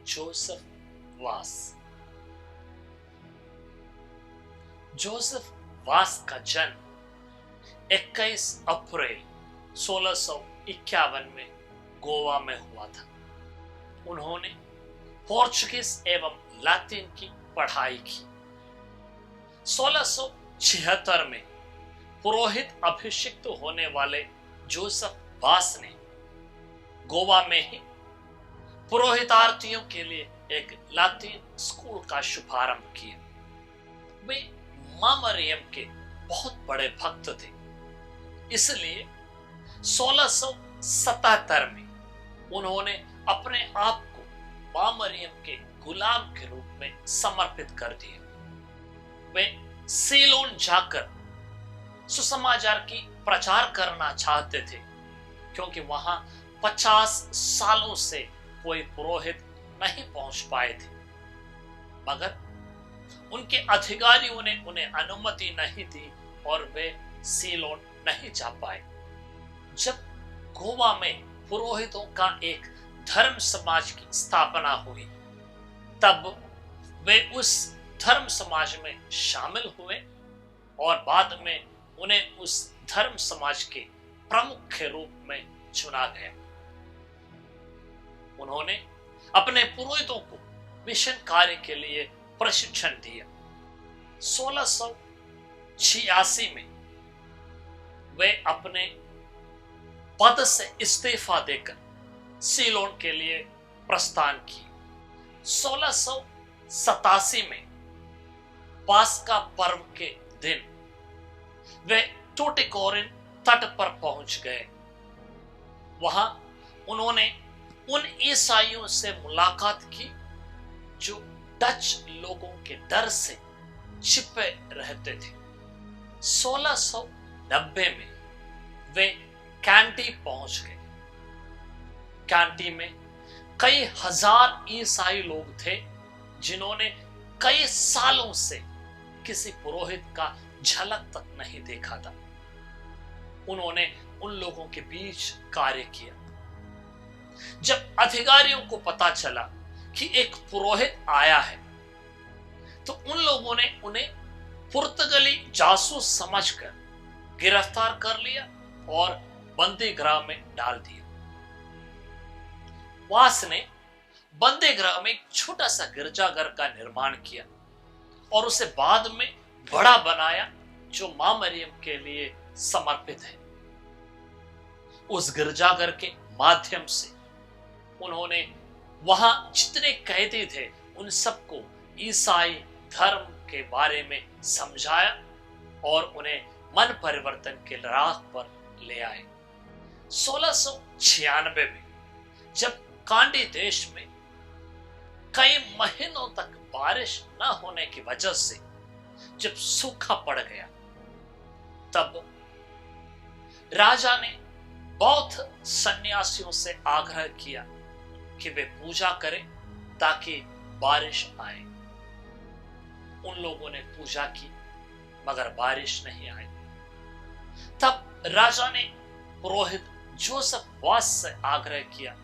Joseph वास। Joseph वास का जन्म 21 अप्रैल 1651 में गोवा में हुआ था। उन्होंने पोर्चुगीज एवं लातिन की पढ़ाई की। 1676 में पुरोहित अभिषिक्त होने वाले जोसेफ वास ने गोवा में ही पुरोहितार्थियों के लिए एक लातिन स्कूल का शुभारंभ किया। वे मां मरियम के बहुत बड़े भक्त थे, इसलिए 1677 में उन्होंने अपने आप को मां मरियम के गुलाम के रूप में समर्पित कर दिया। वे सीलोन जाकर सुसमाचार की प्रचार करना चाहते थे, क्योंकि वहां 50 सालों से कोई पुरोहित नहीं पहुंच पाए थे, मगर उनके अधिकारियों ने उन्हें अनुमति नहीं दी और वे सीलोन नहीं जा पाए। जब गोवा में पुरोहितों का एक धर्म समाज की स्थापना हुई, तब वे उस धर्म समाज में शामिल हुए और बाद में उन्हें उस धर्म समाज के प्रमुख के रूप में चुना गया। उन्होंने अपने पुरोहितों को मिशन कार्य के लिए प्रशिक्षण दिया। 1686 में वे अपने पद से इस्तीफा देकर सीलोन के लिए प्रस्थान किए। 1687 में पास्का पर्व के दिन वे टूटिकोरिन तट पर पहुंच गए। वहां उन्होंने उन ईसाइयों से मुलाकात की जो डच लोगों के डर से छिपे रहते थे। 1690 में वे कैंटी पहुंच गए। कैंटी में कई हजार ईसाई लोग थे जिन्होंने कई सालों से किसी पुरोहित का झलक तक नहीं देखा था। उन्होंने उन लोगों के बीच कार्य किया। जब अधिकारियों को पता चला कि एक पुरोहित आया है, तो उन लोगों ने उन्हें पुर्तगाली जासूस समझकर गिरफ्तार कर लिया और बंदी गृह में डाल दिया। वास ने बंदी गृह में एक छोटा सा गिरजाघर का निर्माण किया और उसे बाद में बड़ा बनाया, जो मां मरियम के लिए समर्पित है। उस गिरजाघर के माध्यम से उन्होंने वहां जितने कैदी थे उन सबको ईसाई धर्म के बारे में समझाया और उन्हें मन परिवर्तन के राह पर ले आए। 1696 में जब कांडी देश में कई महीनों तक बारिश न होने की वजह से जब सूखा पड़ गया, तब राजा ने बौद्ध सन्यासियों से आग्रह किया कि वे पूजा करें ताकि बारिश आए। उन लोगों ने पूजा की, मगर बारिश नहीं आई। तब राजा ने पुरोहित जोसेफ वास से आग्रह किया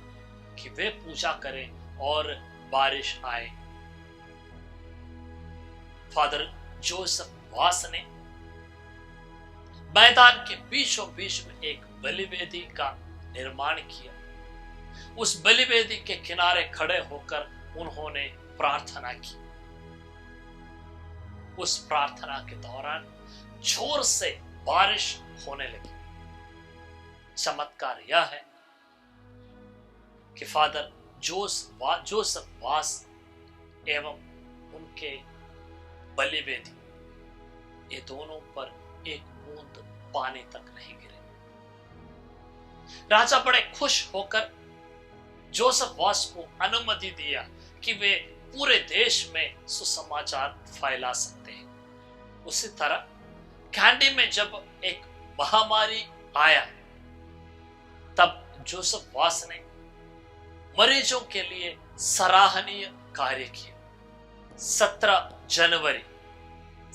कि वे पूजा करें और बारिश आए। फादर जोसेफ वास ने मैदान के बीचों बीच में एक बलिवेदी का निर्माण किया। उस बलिवेदी के किनारे खड़े होकर उन्होंने प्रार्थना की। उस प्रार्थना के दौरान जोर से बारिश होने लगी। चमत्कार यह है कि फादर जोसेफ वास एवं उनके बलिवेदी, ये दोनों पर एक बूंद पानी तक नहीं गिरे। राजा बड़े खुश होकर जोसेफ वास को अनुमति दिया कि वे पूरे देश में सुसमाचार फैला सकते हैं। उसी तरह कैंडी में जब एक महामारी आया, तब जोसेफ वास ने मरीजों के लिए सराहनीय कार्य किया। 17 जनवरी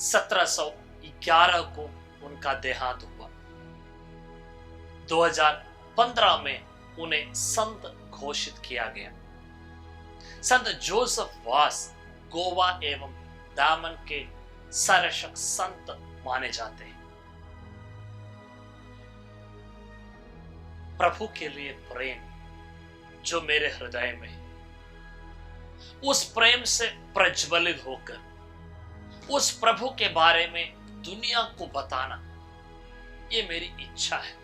1711 को उनका देहांत हुआ। 2015 में उन्हें संत घोषित किया गया। संत जोसेफ वास गोवा एवं दामन के संरक्षक संत माने जाते हैं। प्रभु के लिए प्रेम जो मेरे हृदय में है, उस प्रेम से प्रज्वलित होकर उस प्रभु के बारे में दुनिया को बताना, ये मेरी इच्छा है,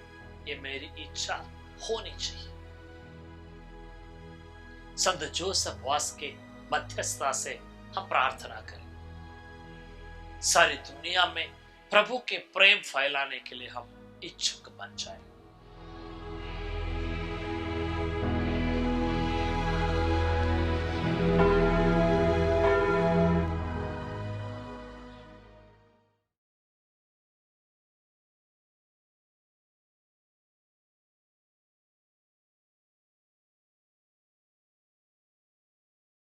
ये मेरी इच्छा होनी चाहिए। संत जोसेफ वास के मध्यस्थता से हम प्रार्थना करें, सारी दुनिया में प्रभु के प्रेम फैलाने के लिए हम इच्छुक बन जाएं।